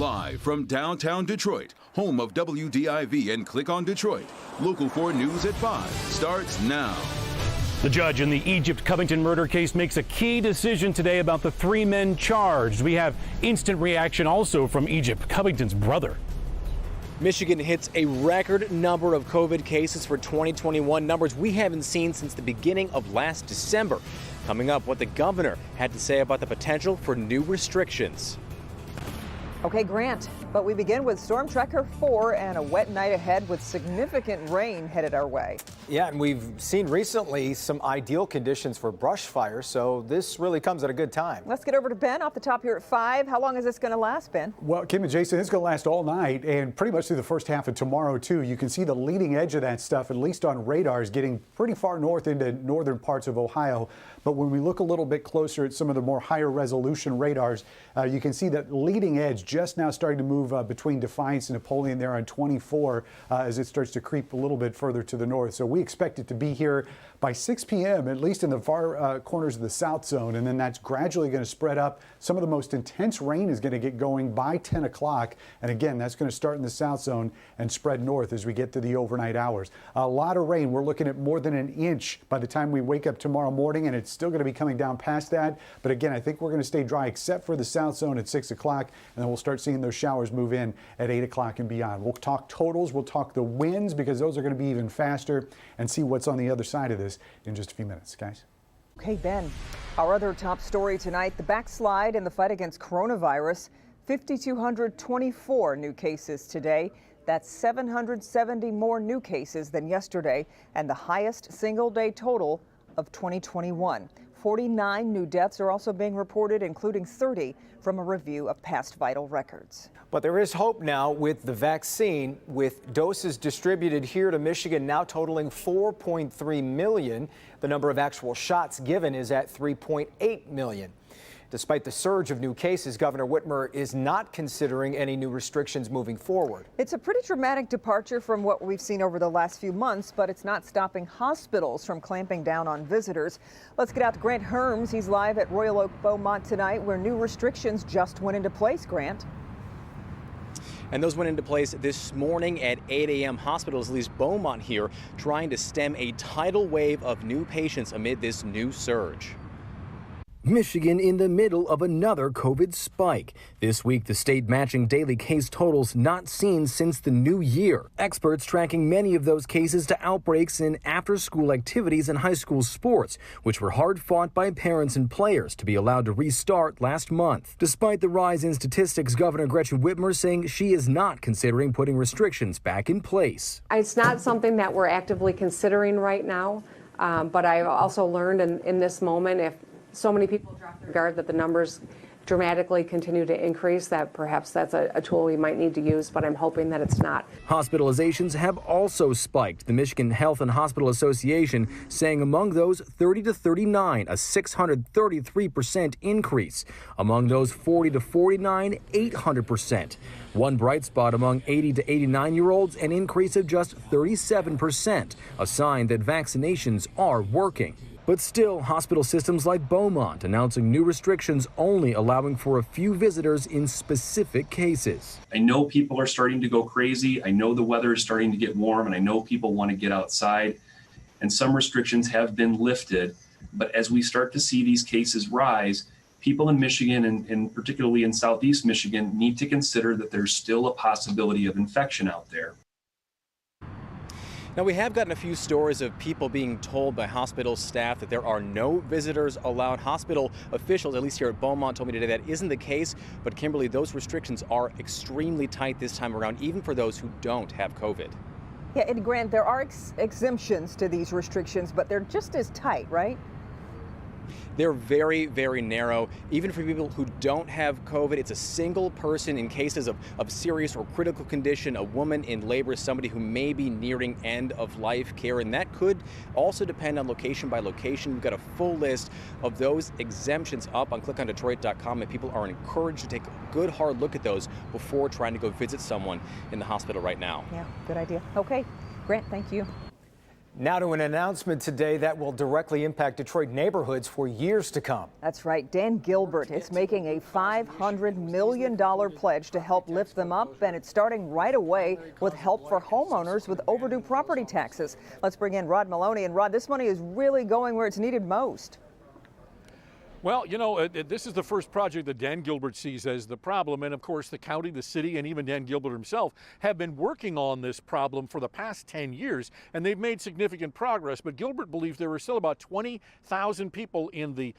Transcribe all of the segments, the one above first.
Live from downtown Detroit, home of WDIV and Click on Detroit, Local 4 News at 5 starts now. The judge in the Egypt Covington murder case makes a key decision today about the 3 men charged. We have instant reaction also from Egypt Covington's brother. Michigan hits a record number of COVID cases for 2021, numbers we haven't seen since the beginning of last December. Coming up, what the governor had to say about the potential for new restrictions. Okay, Grant, but we begin with Storm Tracker 4 and a wet night ahead with significant rain headed our way. Yeah, and we've seen recently some ideal conditions for brush fire, so this really comes at a good time. Let's get over to Ben off the top here at 5. How long is this going to last, Ben? Well, Kim and Jason, it's going to last all night and pretty much through the first half of tomorrow, too. You can see the leading edge of that stuff, at least on radars, getting pretty far north into northern parts of Ohio. But when we look a little bit closer at some of the more higher resolution radars, you can see that leading edge just now starting to move between Defiance and Napoleon there on 24 as it starts to creep a little bit further to the north. So we expect it to be here by 6 p.m., at least in the far corners of the south zone, and then that's gradually going to spread up. Some of the most intense rain is going to get going by 10 o'clock, and again, that's going to start in the south zone and spread north as we get to the overnight hours. A lot of rain. We're looking at more than an inch by the time we wake up tomorrow morning, and it's still going to be coming down past that. But again, I think we're going to stay dry except for the south zone at 6 o'clock, and then we'll start seeing those showers move in at 8 o'clock and beyond. We'll talk totals. We'll talk the winds because those are going to be even faster, and see what's on the other side of this in just a few minutes, guys. Okay, Ben, our other top story tonight, the backslide in the fight against coronavirus. 5,224 new cases today. That's 770 more new cases than yesterday and the highest single-day total of 2021. 49 new deaths are also being reported, including 30 from a review of past vital records. But there is hope now with the vaccine, with doses distributed here to Michigan now totaling 4.3 million. The number of actual shots given is at 3.8 million. Despite the surge of new cases, Governor Whitmer is not considering any new restrictions moving forward. It's a pretty dramatic departure from what we've seen over the last few months, but it's not stopping hospitals from clamping down on visitors. Let's get out to Grant Herms. He's live at Royal Oak Beaumont tonight, where new restrictions just went into place. Grant. And those went into place this morning at 8 a.m. Hospitals, at least Beaumont here, trying to stem a tidal wave of new patients amid this new surge. Michigan in the middle of another COVID spike. This week, the state matching daily case totals not seen since the new year. Experts tracking many of those cases to outbreaks in after-school activities and high school sports, which were hard fought by parents and players to be allowed to restart last month. Despite the rise in statistics, Governor Gretchen Whitmer saying she is not considering putting restrictions back in place. It's not something that we're actively considering right now, but I've also learned in this moment, if so many people drop their guard that the numbers dramatically continue to increase, that perhaps that's a tool we might need to use, but I'm hoping that it's not. Hospitalizations have also spiked. The Michigan Health and Hospital Association saying among those 30 to 39, a 633% increase. Among those 40 to 49, 800%. One bright spot among 80 to 89-year-olds, an increase of just 37%, a sign that vaccinations are working. But still, hospital systems like Beaumont announcing new restrictions only allowing for a few visitors in specific cases. I know people are starting to go crazy. I know the weather is starting to get warm, and I know people want to get outside. And some restrictions have been lifted. But as we start to see these cases rise, people in Michigan and particularly in Southeast Michigan need to consider that there's still a possibility of infection out there. Now, we have gotten a few stories of people being told by hospital staff that there are no visitors allowed. Hospital officials, at least here at Beaumont, told me today that isn't the case. But Kimberly, those restrictions are extremely tight this time around, even for those who don't have COVID. Yeah, and Grant, there are exemptions to these restrictions, but they're just as tight, right? They're very, very narrow. Even for people who don't have COVID, it's a single person in cases of serious or critical condition, a woman in labor, somebody who may be nearing end of life care. And that could also depend on location by location. We've got a full list of those exemptions up on clickondetroit.com, and people are encouraged to take a good hard look at those before trying to go visit someone in the hospital right now. Yeah, good idea. Okay, Grant, thank you. Now to an announcement today that will directly impact Detroit neighborhoods for years to come. That's right. Dan Gilbert is making a $500 million pledge to help lift them up, and it's starting right away with help for homeowners with overdue property taxes. Let's bring in Rod Maloney. And Rod, this money is really going where it's needed most. Well, you know, this is the first project that Dan Gilbert sees as the problem. And of course, the county, the city, and even Dan Gilbert himself have been working on this problem for the past 10 years, and they've made significant progress. But Gilbert believes there are still about 20,000 people in the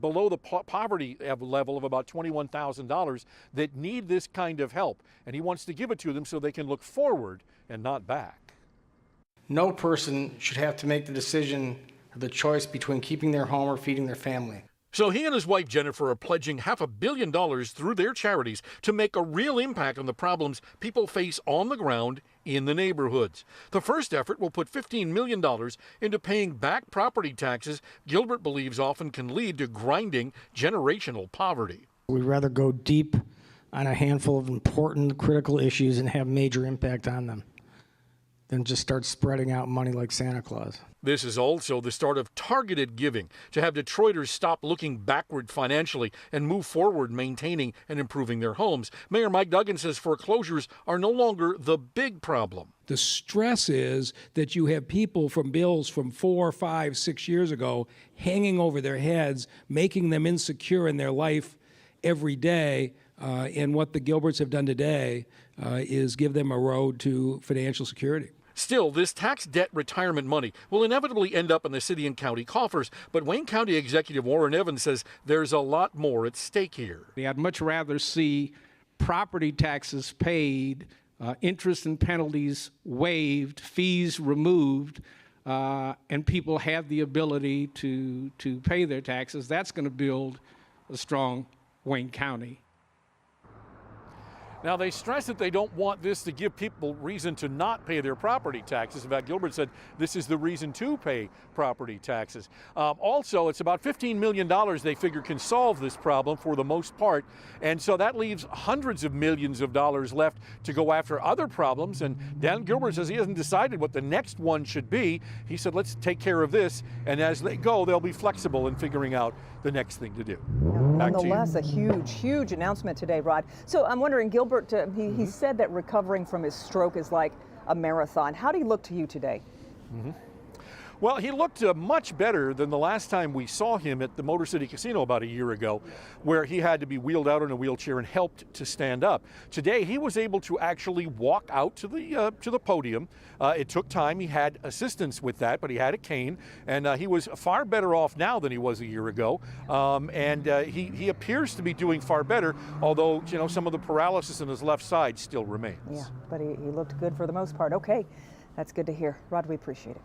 below the poverty level of about $21,000 that need this kind of help. And he wants to give it to them so they can look forward and not back. No person should have to make the decision, the choice between keeping their home or feeding their family. So he and his wife Jennifer are pledging $500 million through their charities to make a real impact on the problems people face on the ground in the neighborhoods. The first effort will put $15 million into paying back property taxes Gilbert believes often can lead to grinding generational poverty. We'd rather go deep on a handful of important, critical issues and have major impact on them than just start spreading out money like Santa Claus. This is also the start of targeted giving to have Detroiters stop looking backward financially and move forward maintaining and improving their homes. Mayor Mike Duggan says foreclosures are no longer the big problem. The stress is that you have people from bills from 4, 5, 6 years ago hanging over their heads, making them insecure in their life every day. And what the Gilberts have done today is give them a road to financial security. Still, this tax debt retirement money will inevitably end up in the city and county coffers, but Wayne County Executive Warren Evans says there's a lot more at stake here. I'd much rather see property taxes paid, interest and penalties waived, fees removed, and people have the ability to pay their taxes. That's going to build a strong Wayne County. Now, they stress that they don't want this to give people reason to not pay their property taxes. In fact, Gilbert said this is the reason to pay property taxes. Also, it's about $15 million they figure can solve this problem for the most part. And so that leaves hundreds of millions of dollars left to go after other problems. And Dan Gilbert says he hasn't decided what the next one should be. He said, let's take care of this. And as they go, they'll be flexible in figuring out the next thing to do. Nonetheless, a huge announcement today, Rod. So I'm wondering, Gilbert, he said that recovering from his stroke is like a marathon. How did he look to you today? Well, he looked much better than the last time we saw him at the Motor City Casino about a year ago, where he had to be wheeled out in a wheelchair and helped to stand up. Today, he was able to actually walk out to the podium. It took time. He had assistance with that, but he had a cane, and he was far better off now than he was a year ago. He appears to be doing far better, although some of the paralysis in his left side still remains. Yeah, but he looked good for the most part. Okay, that's good to hear. Rod, we appreciate it.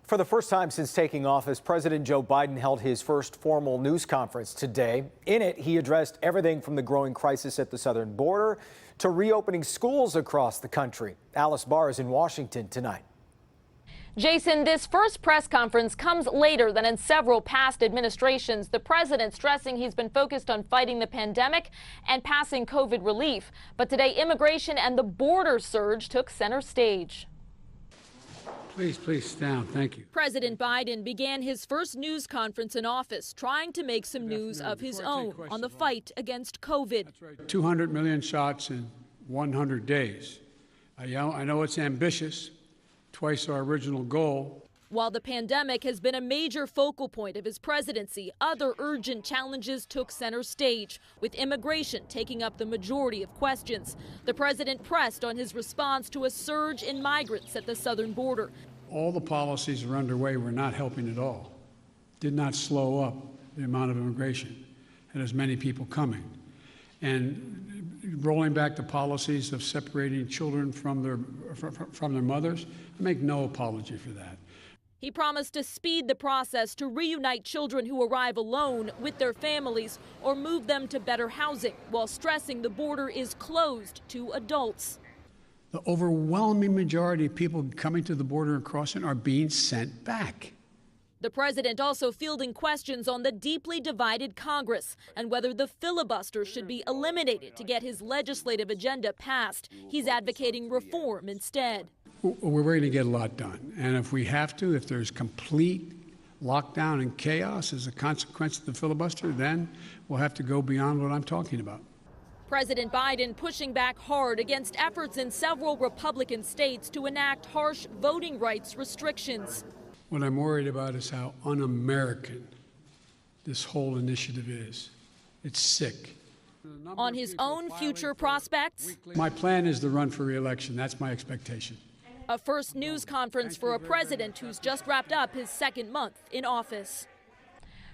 For the first time since taking office, President Joe Biden held his first formal news conference today. In it, he addressed everything from the growing crisis at the southern border to reopening schools across the country. Alice Barr is in Washington tonight. Jason, this first press conference comes later than in several past administrations. The president stressing he's been focused on fighting the pandemic and passing COVID relief. But today, immigration and the border surge took center stage. Please stand. Thank you. President Biden began his first news conference in office, trying to make some news of his own on the fight against COVID. That's right. 200 million shots in 100 days. I know it's ambitious, twice our original goal. While the pandemic has been a major focal point of his presidency, other urgent challenges took center stage, with immigration taking up the majority of questions. The president pressed on his response to a surge in migrants at the southern border. All the policies that are underway were not helping at all. Did not slow up the amount of immigration and as many people coming. And rolling back the policies of separating children from their mothers, I make no apology for that. He promised to speed the process to reunite children who arrive alone with their families or move them to better housing, while stressing the border is closed to adults. The overwhelming majority of people coming to the border and crossing are being sent back. The president also fielding questions on the deeply divided Congress and whether the filibuster should be eliminated to get his legislative agenda passed. He's advocating reform instead. we're going to get a lot done. And if we have to, if there's complete lockdown and chaos as a consequence of the filibuster, then we'll have to go beyond what I'm talking about. President Biden pushing back hard against efforts in several Republican states to enact harsh voting rights restrictions. What I'm worried about is how un-American this whole initiative is. It's sick. On his own future prospects, My plan is to run for re-election. That's my expectation. a first news conference for a president who's just wrapped up his second month in office.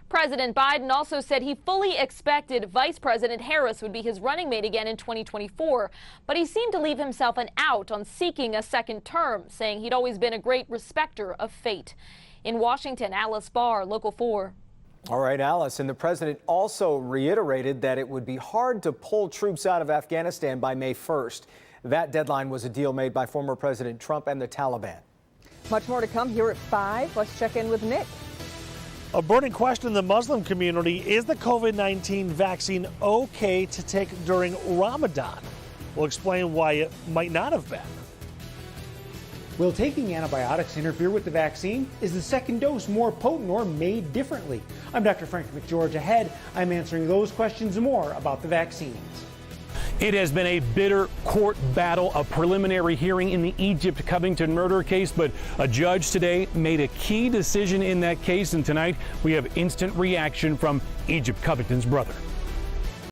President Biden also said he fully expected Vice President Harris would be his running mate again in 2024, but he seemed to leave himself an out on seeking a second term, saying he'd always been a great respecter of fate. In Washington, Alice Barr, Local 4. All right, Alice. And the president also reiterated that it would be hard to pull troops out of Afghanistan by May 1st. That deadline was a deal made by former President Trump and the Taliban. Much more to come here at 5. Let's check in with Nick. A burning question in the Muslim community: is the COVID-19 vaccine okay to take during Ramadan? We'll explain why it might not have been. Will taking antibiotics interfere with the vaccine? Is the second dose more potent or made differently? I'm Dr. Frank McGeorge. Ahead, I'm answering those questions and more about the vaccines. It has been a bitter court battle, a preliminary hearing in the Egypt Covington murder case, but a judge today made a key decision in that case, and tonight we have instant reaction from Egypt Covington's brother.